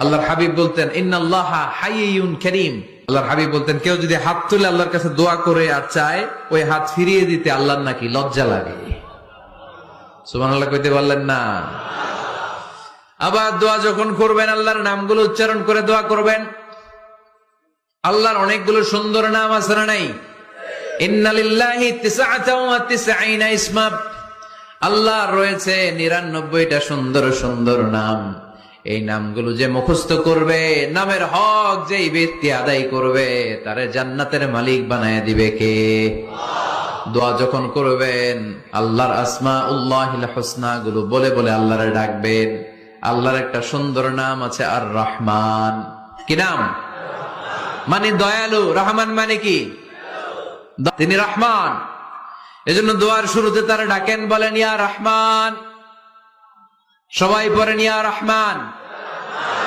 আল্লাহর হাবিব বলতেন ইন্নাল্লাহা হাইয়ুন কারীম। আল্লাহর হাবিব বলতেন কেউ যদি হাত তুলে আল্লাহর কাছে দোয়া করে আর চায় ওই হাত ফিরিয়ে দিতে আল্লাহর নাকি লজ্জা লাগে। সুবহানাল্লাহ কইতে পারলেন না? আবার দোয়া যখন করবেন আল্লাহর নামগুলো উচ্চারণ করে দোয়া করবেন। আল্লাহর অনেকগুলো সুন্দর নাম আছে না নাই? ইন্না লিল্লাহি 99 ইসমা, আল্লাহর রয়েছে 99টা সুন্দর সুন্দর নাম। এই নামগুলো যে মুখস্থ করবে, নামের হক যেই ব্যক্তি আদায় করবে, তারে জান্নাতের মালিক বানায় দিবে কে? দোয়া যখন করবেন আল্লাহর আসমাউল্লাহিল হুসনা গুলো বলে বলে আল্লাহরে ডাকবেন। আল্লাহর একটা সুন্দর নাম আছে আর রহমান। কি নাম? মানে দয়ালু। রহমান মানে কি? তিনি রহমান। এজন্য দোয়ার শুরুতে তারা ডাকেন, বলেন ইয়া রহমান। সবাই পড়েন ইয়া রহমান।